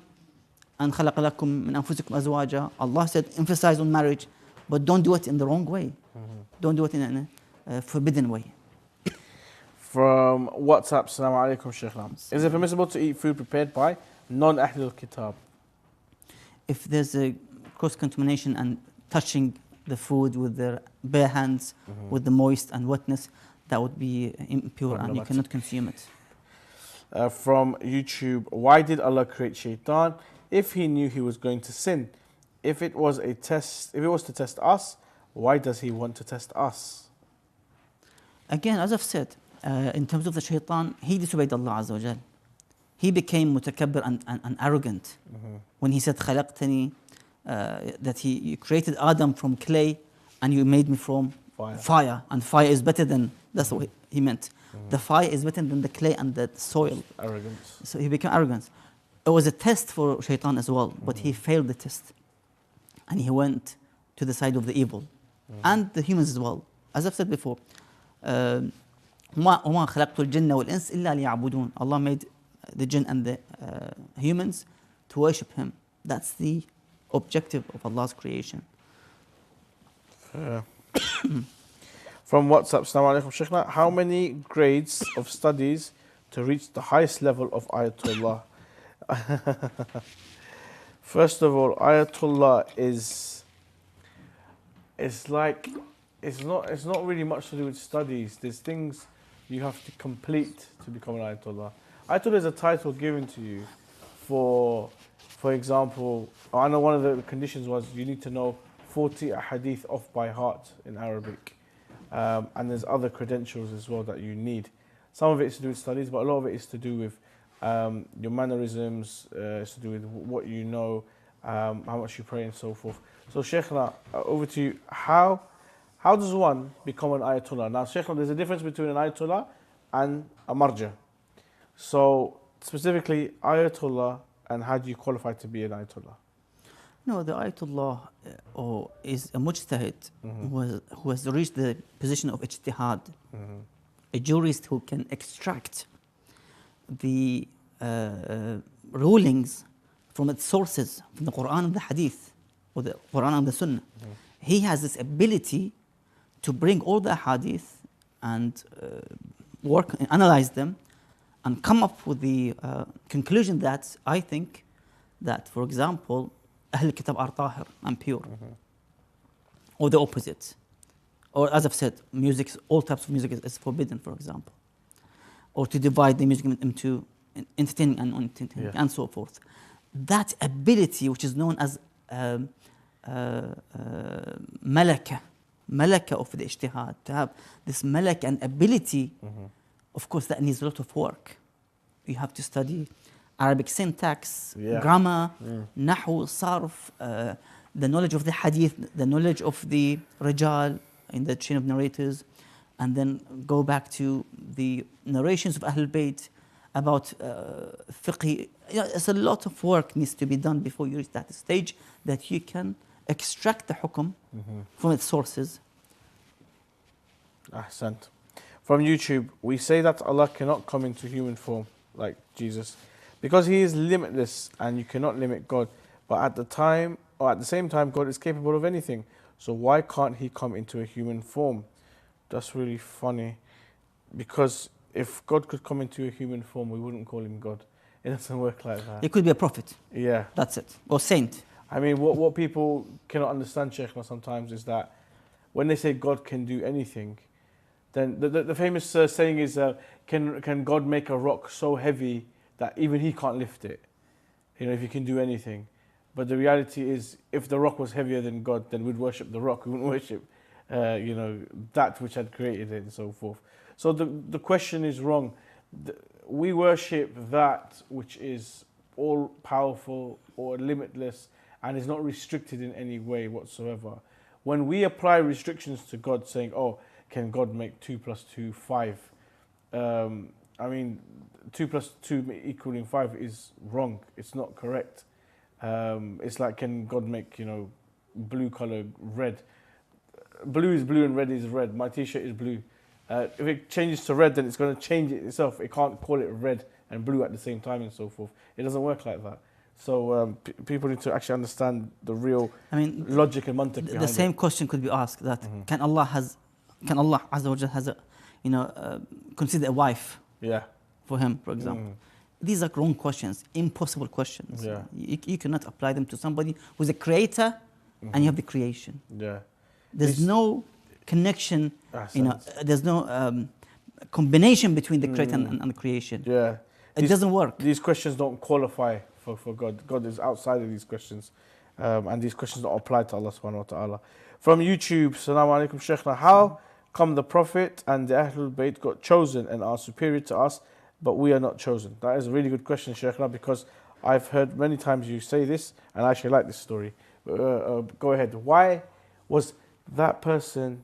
Speaker 6: أن خلق لكم من أنفسكم أزواجا. Allah said, emphasize on marriage, but don't do it in the wrong way. Don't do it in a forbidden way.
Speaker 5: From WhatsApp, Assalamu alaikum, Sheikh. Is it permissible to eat food prepared by non-Ahlul Kitab?
Speaker 6: If there's a cross-contamination and touching the food with their bare hands, with the moist and wetness, that would be impure and you cannot consume it.
Speaker 5: From YouTube, why did Allah create Shaitan if He knew he was going to sin? If it was to test us, why does He want to test us?
Speaker 6: Again, as I've said, in terms of the Shaitan, he disobeyed Allah Azza wa Jal. He became mutakabbir and arrogant. When he said, خلقتني, that you created Adam from clay and you made me from fire. And fire is better than, that's what he meant. The fire is better than the clay and the soil.
Speaker 5: Arrogance.
Speaker 6: So he became arrogant. It was a test for Shaitan as well, but he failed the test. And he went to the side of the evil. And the humans as well. As I've said before, وَمَا خَلَقْتُ الْجِنَّ وَالْإِنسِ إِلَّا لِيَعْبُدُونَ. Allah made the jinn and the humans to worship Him. That's the objective of Allah's creation.
Speaker 5: From WhatsApp, Assalamu alaikum, Sheikhna. How many grades of studies to reach the highest level of Ayatollah? First of all, Ayatollah is not really much to do with studies. There's things you have to complete to become an Ayatollah. Ayatollah is a title given to you for example, I know one of the conditions was you need to know 40 hadith off by heart in Arabic. And there's other credentials as well that you need. Some of it is to do with studies, but a lot of it is to do with your mannerisms, it's to do with what you know, how much you pray and so forth. So Sheikhna, over to you. How does one become an Ayatollah? Now Sheikhna, there's a difference between an Ayatollah and a Marja. So specifically Ayatollah, and how do you qualify to be an Ayatollah?
Speaker 6: No, the Ayatollah is a mujtahid who has reached the position of ijtihad, a jurist who can extract the rulings from its sources, from the Quran and the Hadith, or the Quran and the Sunnah. He has this ability to bring all the Hadith and work and analyze them and come up with the conclusion that I think that, for example, Ahl Kitab are tahir and pure, or the opposite. Or as I've said, music, all types of music is forbidden, for example. Or to divide the music into entertaining and unentertaining, and so forth. That ability, which is known as malaka of the ijtihad, to have this malaka and ability, of course, that needs a lot of work. You have to study Arabic syntax, grammar, nahu, sarf, the knowledge of the hadith, the knowledge of the rijal in the chain of narrators, and then go back to the narrations of Ahlul Bayt about fiqh. It's a lot of work needs to be done before you reach that stage that you can extract the hukum from its sources.
Speaker 5: Ahsant. From YouTube, we say that Allah cannot come into human form like Jesus because He is limitless and you cannot limit God. But at the same time, God is capable of anything. So why can't He come into a human form? That's really funny, because if God could come into a human form, we wouldn't call Him God. It doesn't work like that.
Speaker 6: He could be a prophet.
Speaker 5: Yeah.
Speaker 6: That's it. Or saint.
Speaker 5: I mean, what people cannot understand, Sheikh, sometimes is that when they say God can do anything, then the famous saying is, can God make a rock so heavy that even He can't lift it? You know, if He can do anything. But the reality is, if the rock was heavier than God, then we'd worship the rock. We wouldn't worship, that which had created it and so forth. So the question is wrong. We worship that which is all-powerful or limitless and is not restricted in any way whatsoever. When we apply restrictions to God, saying, oh, can God make 2 + 2 5? I mean, 2 + 2 equaling 5 is wrong. It's not correct. It's like, can God make, blue color red? Blue is blue and red is red. My t-shirt is blue. If it changes to red, then it's going to change it itself. It can't call it red and blue at the same time and so forth. It doesn't work like that. So people need to actually understand the real logic and mantiq behind
Speaker 6: the same question could be asked that can Allah Azza wa Jal has consider a wife for him, for example. These are wrong questions, impossible questions.
Speaker 5: Yeah.
Speaker 6: You cannot apply them to somebody who's a creator and you have the creation.
Speaker 5: Yeah.
Speaker 6: There's no connection, there's no combination between the creator and the creation.
Speaker 5: Yeah.
Speaker 6: It doesn't work.
Speaker 5: These questions don't qualify for God. God is outside of these questions. And these questions don't apply to Allah subhanahu wa ta'ala. From YouTube, Assalamu alaikum Sheikhna. How come the Prophet and the Ahlul Bayt got chosen and are superior to us, but we are not chosen? That is a really good question, Sheikhna, because I've heard many times you say this, and I actually like this story. Go ahead. Why was that person,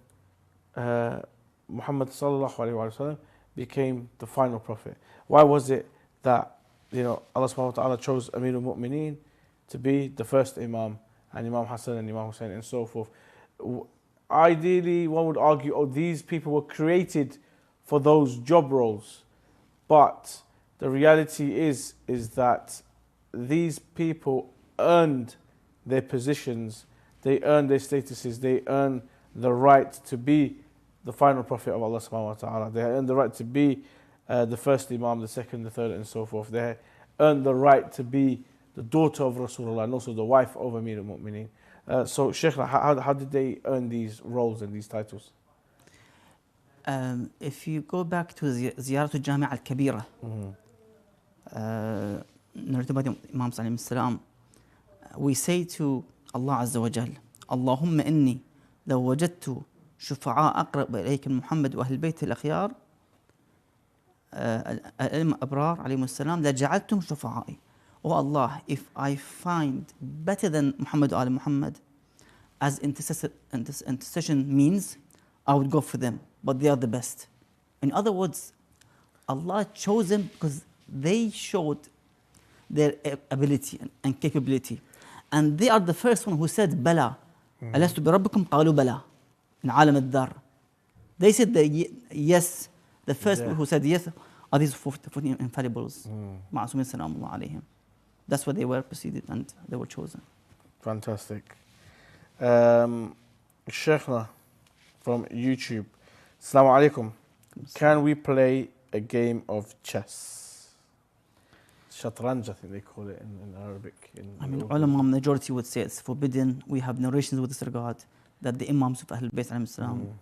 Speaker 5: Muhammad sallallahu alaihi wasallam, became the final prophet? Why was it that Allah subhanahu wa ta'ala chose Amir al-Mu'mineen to be the first Imam, and Imam Hassan and Imam Hussein and so forth? Ideally, one would argue, oh, these people were created for those job roles. But the reality is that these people earned their positions, they earned their statuses, they earned the right to be the final prophet of Allah subhanahu wa ta'ala. They earned the right to be the first Imam, the second, the third, and so forth. They earned the right to be the daughter of Rasulullah and also the wife of Amir al-Mu'mineen. So, Sheikh, how did they earn these roles and these titles?
Speaker 6: If you go back to Ziyarat al-Jami' al-Kabira, narrated by Imam Sallallahu Alaihi Wasallam, we say to Allah Azza wa Jal, Allahumma inni law wajadtu shufa'a aqrab ilayka Muhammad wa ahl bayt al-akhyar al-abrar alayhim as-salam la ja'altum shufa'i. Oh Allah, if I find better than Muhammad or Muhammad as intercession means, I would go for them, but they are the best. In other words, Allah chose them because they showed their ability and capability. And they are the first one who said, Bala. Alastu bi rabbikum qalu bala. In alam al-dar. They said yes. The first one who said yes are these 14 infallibles. Ma'asumin salamullah alayhim. That's what they were preceded and they were chosen.
Speaker 5: Fantastic. Sheikhna from YouTube. Assalamu alaikum. Can we play a game of chess? Shatranj, I think they call it in Arabic.
Speaker 6: I mean, ulama majority would say it's forbidden. We have narrations with this regard that the Imams of Ahlul Bayt alayhim salam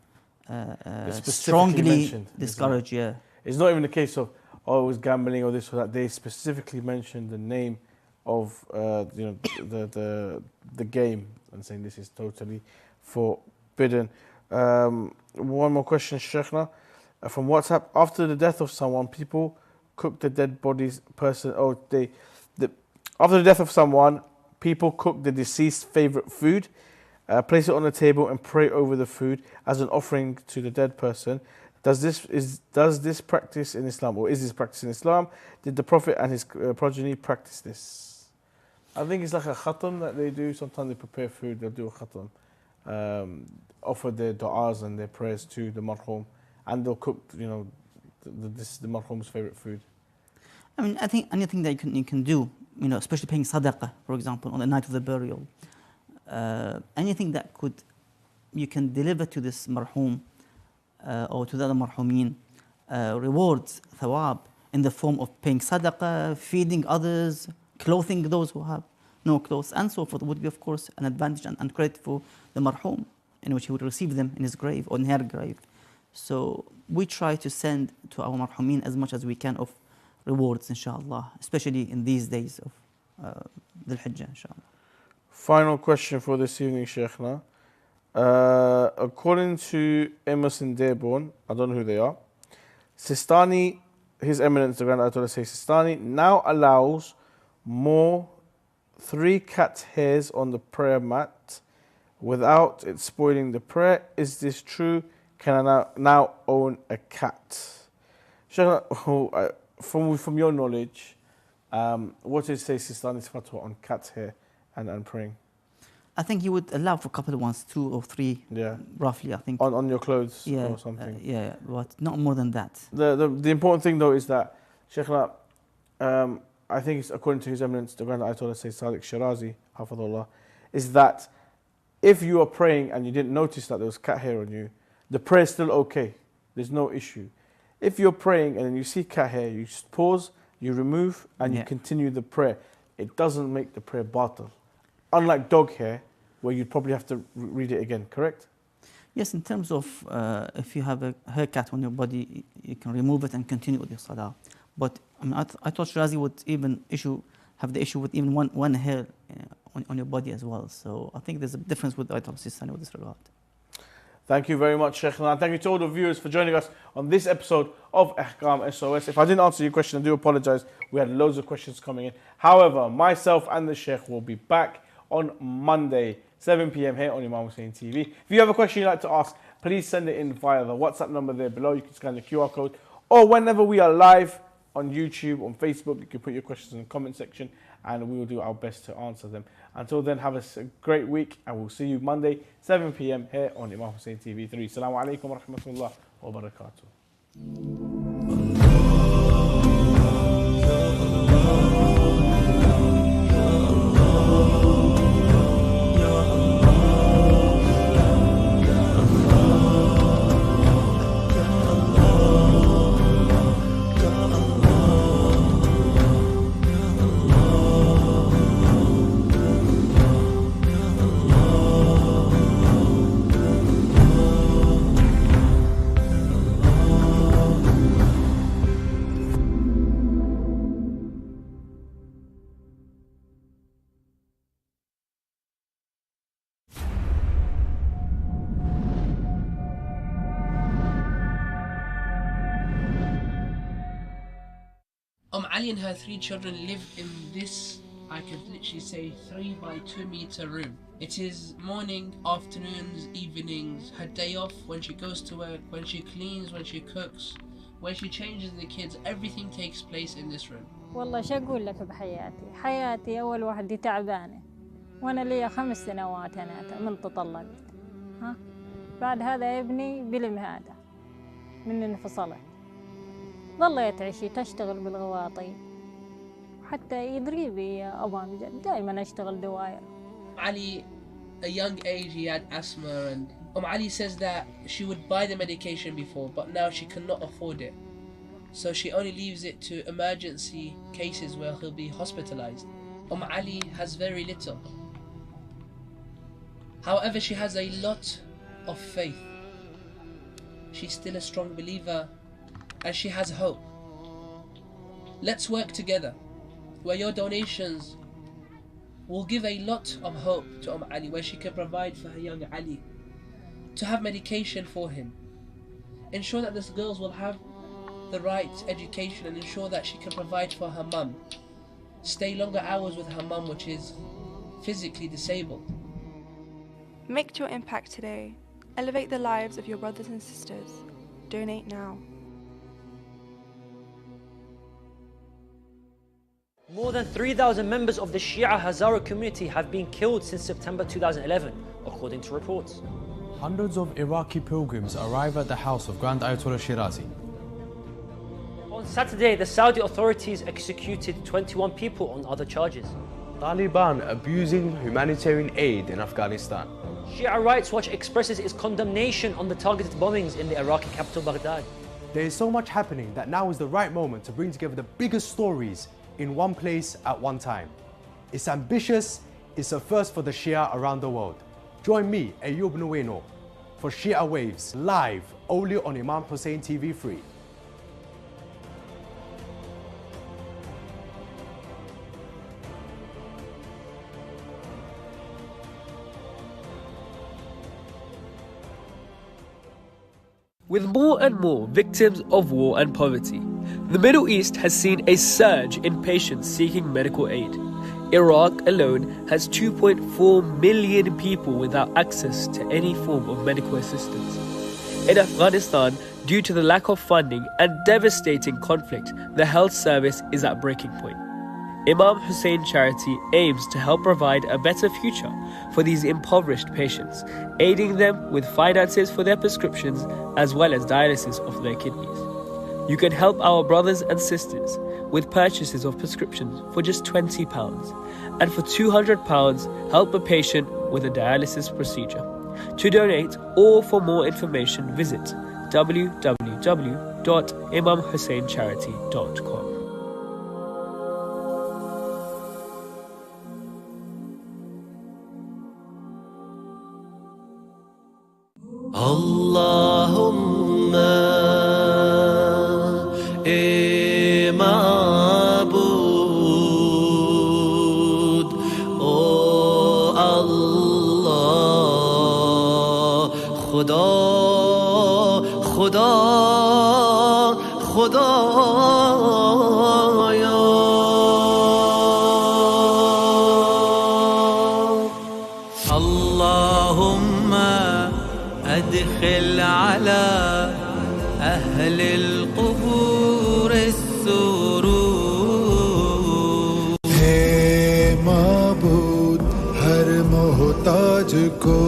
Speaker 6: strongly discourage. Yeah,
Speaker 5: it's not even a case of it was gambling or this or that. They specifically mentioned the name of the game and saying this is totally forbidden. One more question, Sheikhna, from WhatsApp. After the death of someone, people cook the dead body's person. After the death of someone, people cook the deceased's favorite food, place it on the table, and pray over the food as an offering to the dead person. Does this practice in Islam, or is this practice in Islam? Did the Prophet and his progeny practice this? I think it's like a khatam that they do. Sometimes they prepare food, they'll do a khatam, offer their du'as and their prayers to the marhum, and they'll cook, this is the marhum's favorite food.
Speaker 6: I mean, I think anything that you can do, especially paying sadaqah, for example, on the night of the burial, anything that you can deliver to this marhum or to the other marhumin, rewards, thawab, in the form of paying sadaqah, feeding others, clothing those who have no clothes, and so forth, would be, of course, an advantage and credit for the marhum, in which he would receive them in his grave or in her grave. So we try to send to our marhumin as much as we can of rewards, inshallah, especially in these days of Dhul Hijjah, inshallah.
Speaker 5: Final question for this evening, Sheikhna. According to Emerson Dearborn, I don't know who they are, Sistani, His Eminence, the Grand Ayatollah says, Sistani now allows more 3 cat hairs on the prayer mat without it spoiling the prayer. Is this true? Can I now own a cat? Sheikhna, from your knowledge, what does it say Sistani's fatwa on cat hair and praying?
Speaker 6: I think you would allow for a couple of ones, 2 or 3, roughly, I think.
Speaker 5: On your clothes or something?
Speaker 6: Yeah, but not more than that.
Speaker 5: The important thing, though, is that, Sheikhna, I think it's according to His Eminence, the Grand Ayatollah Sayyid Sadiq Shirazi, Hafadullah, is that if you are praying and you didn't notice that there was cat hair on you, the prayer is still okay. There's no issue. If you're praying and then you see cat hair, you just pause, you remove, and you continue the prayer. It doesn't make the prayer batil. Unlike dog hair, where you'd probably have to read it again, correct?
Speaker 6: Yes, in terms of if you have a haircut on your body, you can remove it and continue with your salah. But I mean, I thought Shirazi would even have the issue with even one hair on your body as well. So I think there's a difference with Ayatollah Sistani with this regard.
Speaker 5: Thank you very much, Sheikhna. Thank you to all the viewers for joining us on this episode of Ahkam SOS. If I didn't answer your question, I do apologize. We had loads of questions coming in. However, myself and the Sheikh will be back on Monday, 7 p.m. here on Imam Hussein TV. If you have a question you'd like to ask, please send it in via the WhatsApp number there below. You can scan the QR code. Or whenever we are live on YouTube, on Facebook, you can put your questions in the comment section and we will do our best to answer them. Until then, have a great week and we'll see you Monday, 7 p.m. here on Imam Hussein TV 3. Assalamu alaikum wa rahmatullah wa barakatuh.
Speaker 14: Ali and her 3 children live in this, I could literally say, 3 by 2 meter room. It is morning, afternoons, evenings, her day off, when she goes to work, when she cleans, when she cooks, when she changes the kids, everything takes place in this room.
Speaker 15: والله شو أقول لك بحياتي أول واحدة تعبانة وأنا لي 5 سنوات أنا من تطلقت بعد هذا ابني بلم هذا من انفصلت ظليت عشي تشتغل بالغواطي حتى يدري بي أبان دائما أشتغل دواير.
Speaker 14: Ali, a young age, he had asthma and Ali says that she would buy the medication before, but now she cannot afford it. So she only leaves it to emergency cases where he'll be hospitalized. Ali has very little. However, she has a lot of faith. She's still a strong believer and she has hope. Let's work together, where your donations will give a lot of hope to Ali, where she can provide for her young Ali, to have medication for him, ensure that these girls will have the right education, and ensure that she can provide for her mum, stay longer hours with her mum, which is physically disabled.
Speaker 16: Make your impact today. Elevate the lives of your brothers and sisters. Donate now.
Speaker 1: More than 3,000 members of the Shia Hazara community have been killed since September 2011, according to reports.
Speaker 2: Hundreds of Iraqi pilgrims arrive at the house of Grand Ayatollah Shirazi.
Speaker 1: On Saturday, the Saudi authorities executed 21 people on other charges.
Speaker 3: Taliban abusing humanitarian aid in Afghanistan.
Speaker 1: Shia Rights Watch expresses its condemnation on the targeted bombings in the Iraqi capital Baghdad.
Speaker 4: There is so much happening that now is the right moment to bring together the biggest stories in one place at one time. It's ambitious, it's a first for the Shia around the world. Join me, Ayub Nueno, for Shia Waves, live only on Imam Hussein TV free.
Speaker 13: With more and more victims of war and poverty, the Middle East has seen a surge in patients seeking medical aid. Iraq alone has 2.4 million people without access to any form of medical assistance. In Afghanistan, due to the lack of funding and devastating conflict, the health service is at breaking point. Imam Hussein Charity aims to help provide a better future for these impoverished patients, aiding them with finances for their prescriptions as well as dialysis of their kidneys. You can help our brothers and sisters with purchases of prescriptions for just £20, and for £200 help a patient with a dialysis procedure. To donate or for more information, visit www.imamhusseincharity.com.
Speaker 17: Allahumma ma'bud, oh Allah, Khuda, Khuda, Khudaya. Allahumma أدخل على أهل القبور السرور.
Speaker 18: हे माबूद हर मोहताज को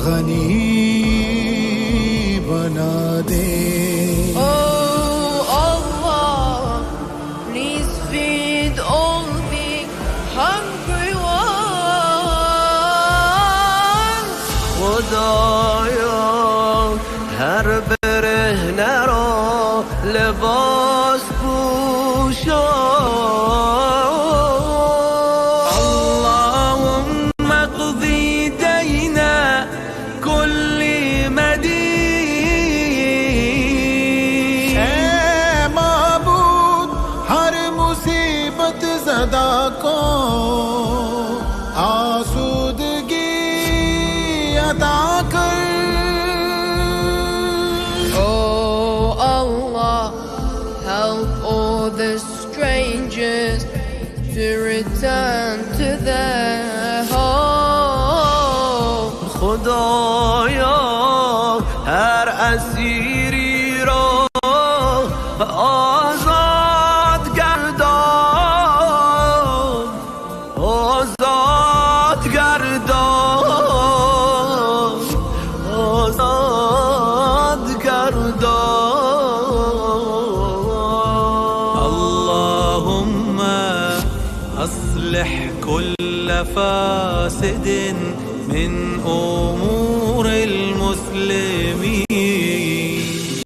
Speaker 18: गनी बना दे.
Speaker 17: Oh Allah, please feed all the hungry ones. خدایا هر برهنه را لباس پوشان. اللهم اقضي دين كل مدين.
Speaker 18: اے معبود ہر مصیبت زدہ کو آسودگی عطا کر.
Speaker 17: Help all the strangers to return to their home. خدایا هر اسیری را آزاد گردان، آزاد گردان، آزاد گردان. أصلح كل فاسد من أمور ले